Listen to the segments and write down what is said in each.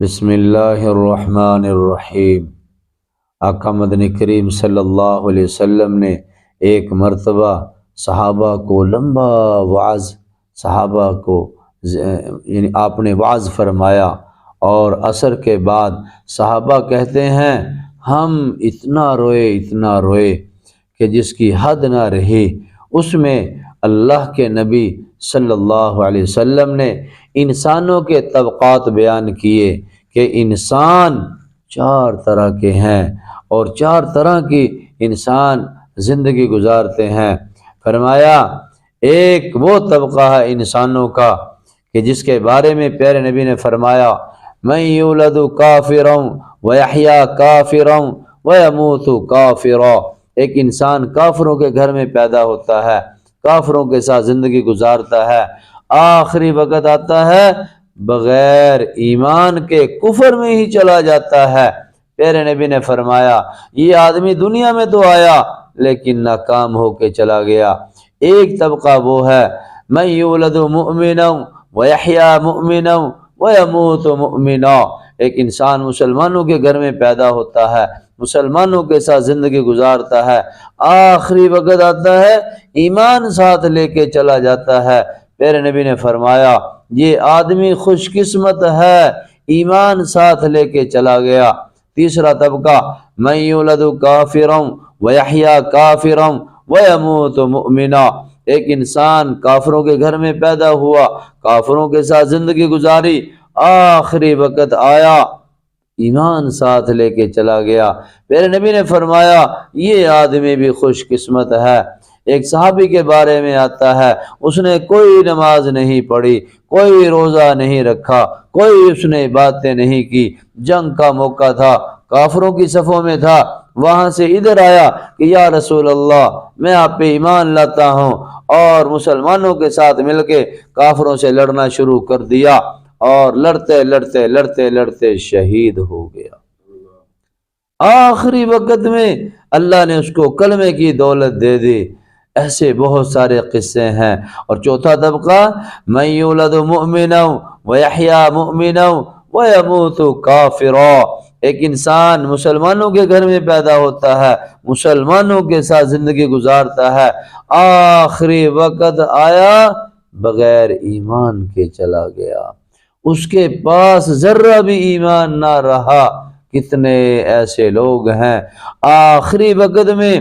بسم اللہ الرحمن الرحیم۔ آقا مدنی کریم صلی اللہ علیہ وسلم نے ایک مرتبہ صحابہ کو لمبا وعظ یعنی آپ نے وعظ فرمایا، اور عصر کے بعد صحابہ کہتے ہیں ہم اتنا روئے کہ جس کی حد نہ رہی۔ اس میں اللہ کے نبی صلی اللہ علیہ وسلم نے انسانوں کے طبقات بیان کیے کہ انسان 4 طرح کے ہیں اور 4 طرح کی انسان زندگی گزارتے ہیں۔ فرمایا ایک وہ طبقہ ہے انسانوں کا کہ جس کے بارے میں پیارے نبی نے فرمایا من یولد کافرا ویحیا کافرا ویموت کافرا، ایک انسان کافروں کے گھر میں پیدا ہوتا ہے، کافروں کے ساتھ زندگی گزارتا ہے، آخری وقت آتا ہے بغیر ایمان کے کفر میں ہی چلا جاتا ہے۔ پیارے نبی نے فرمایا یہ آدمی دنیا میں تو آیا لیکن ناکام ہو کے چلا گیا۔ ایک طبقہ وہ ہے من یولد مؤمنا ویحیا مؤمنا ویموت مؤمنا، ایک انسان مسلمانوں کے گھر میں پیدا ہوتا ہے، مسلمانوں کے ساتھ زندگی گزارتا ہے، آخری وقت آتا ہے ایمان ساتھ لے کے چلا جاتا ہے۔ پیارے نبی نے فرمایا یہ آدمی خوش قسمت ہے، ایمان ساتھ لے کے چلا گیا۔ تیسرا طبقہ من یولد کافرا ویحیا کافرا ویموت مؤمنا، ایک انسان کافروں کے گھر میں پیدا ہوا، کافروں کے ساتھ زندگی گزاری، آخری وقت آیا ایمان ساتھ لے کے چلا گیا۔ پیارے نبی نے فرمایا یہ آدمی بھی خوش قسمت ہے۔ ایک صحابی کے بارے میں آتا ہے اس نے کوئی نماز نہیں پڑھی، کوئی روزہ نہیں رکھا، کوئی اس نے باتیں نہیں کی، جنگ کا موقع تھا، کافروں کی صفوں میں تھا، وہاں سے ادھر آیا کہ یا رسول اللہ میں آپ پہ ایمان لاتا ہوں، اور مسلمانوں کے ساتھ مل کے کافروں سے لڑنا شروع کر دیا، اور لڑتے شہید ہو گیا۔ آخری وقت میں اللہ نے اس کو کلمے کی دولت دے دی۔ ایسے بہت سارے قصے ہیں۔ اور چوتھا طبقہ من یولد مؤمنا ویحیا مؤمنا ویموت کافرا، ایک انسان مسلمانوں کے گھر میں پیدا ہوتا ہے، مسلمانوں کے ساتھ زندگی گزارتا ہے، آخری وقت آیا بغیر ایمان کے چلا گیا، اس کے پاس ذرہ بھی ایمان نہ رہا۔ کتنے ایسے لوگ ہیں آخری وقت میں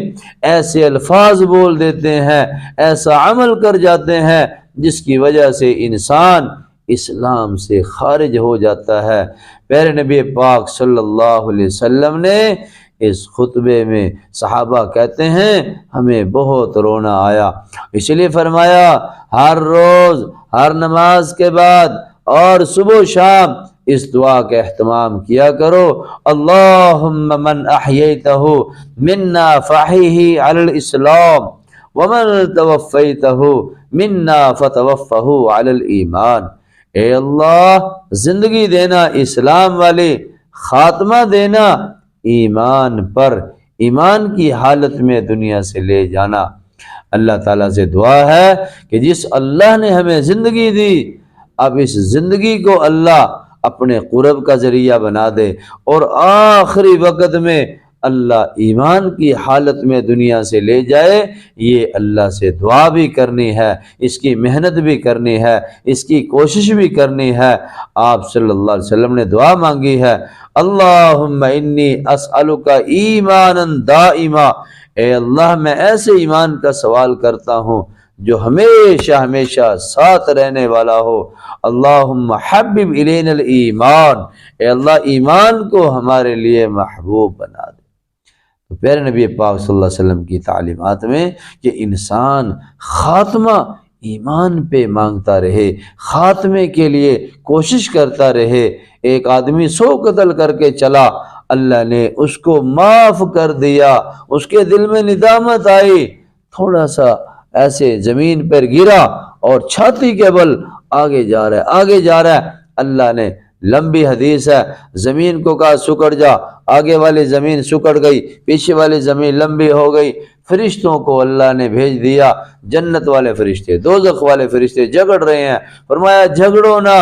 ایسے الفاظ بول دیتے ہیں، ایسا عمل کر جاتے ہیں جس کی وجہ سے انسان اسلام سے خارج ہو جاتا ہے۔ پیارے نبی پاک صلی اللہ علیہ وسلم نے اس خطبے میں صحابہ کہتے ہیں ہمیں بہت رونا آیا، اس لیے فرمایا ہر روز ہر نماز کے بعد اور صبح و شام اس دعا کا اہتمام کیا کرو، اللہم من احییتہ منا فاحیہ علی الاسلام ومن توفیتہ منا فتوفہ علی الایمان، اے اللہ زندگی دینا اسلام والی، خاتمہ دینا ایمان پر، ایمان کی حالت میں دنیا سے لے جانا۔ اللہ تعالیٰ سے دعا ہے کہ جس اللہ نے ہمیں زندگی دی، اب اس زندگی کو اللہ اپنے قرب کا ذریعہ بنا دے، اور آخری وقت میں اللہ ایمان کی حالت میں دنیا سے لے جائے۔ یہ اللہ سے دعا بھی کرنی ہے، اس کی محنت بھی کرنی ہے، اس کی کوشش بھی کرنی ہے۔ آپ صلی اللہ علیہ وسلم نے دعا مانگی ہے اللہم انی اسألک ایمانا دائما، اے اللہ میں ایسے ایمان کا سوال کرتا ہوں جو ہمیشہ ساتھ رہنے والا ہو۔ اللہم حبب الینا الایمان، اے اللہ ایمان کو ہمارے لیے محبوب بنا دے۔ تو پیارے نبی پاک صلی اللہ علیہ وسلم کی تعلیمات میں کہ انسان خاتمہ ایمان پہ مانگتا رہے، خاتمے کے لیے کوشش کرتا رہے۔ ایک آدمی 100 قتل کر کے چلا، اللہ نے اس کو معاف کر دیا، اس کے دل میں ندامت آئی، تھوڑا سا ایسے زمین پر گرا اور چھاتی کے بل آگے جا رہا ہے، اللہ نے لمبی حدیث ہے، زمین کو کہا سکڑ جا، آگے والی زمین سکڑ گئی، پیچھے والی زمین لمبی ہو گئی۔ فرشتوں کو اللہ نے بھیج دیا، جنت والے فرشتے دوزخ والے فرشتے جھگڑ رہے ہیں، فرمایا جھگڑو نہ،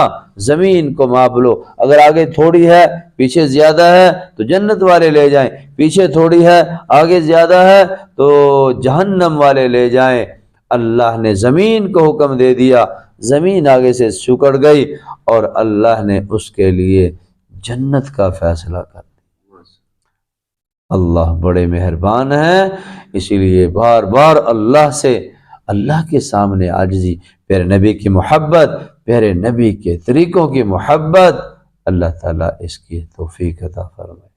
زمین کو ماپ لو، اگر آگے تھوڑی ہے پیچھے زیادہ ہے تو جنت والے لے جائیں، پیچھے تھوڑی ہے آگے زیادہ ہے تو جہنم والے لے جائیں۔ اللہ نے زمین کو حکم دے دیا، زمین آگے سے سکڑ گئی اور اللہ نے اس کے لیے جنت کا فیصلہ کر دیا۔ اللہ بڑے مہربان ہیں، اسی لیے بار بار اللہ کے سامنے عاجزی، پیارے نبی کی محبت، پیارے نبی کے طریقوں کی محبت، اللہ تعالیٰ اس کی توفیق عطا فرمائے۔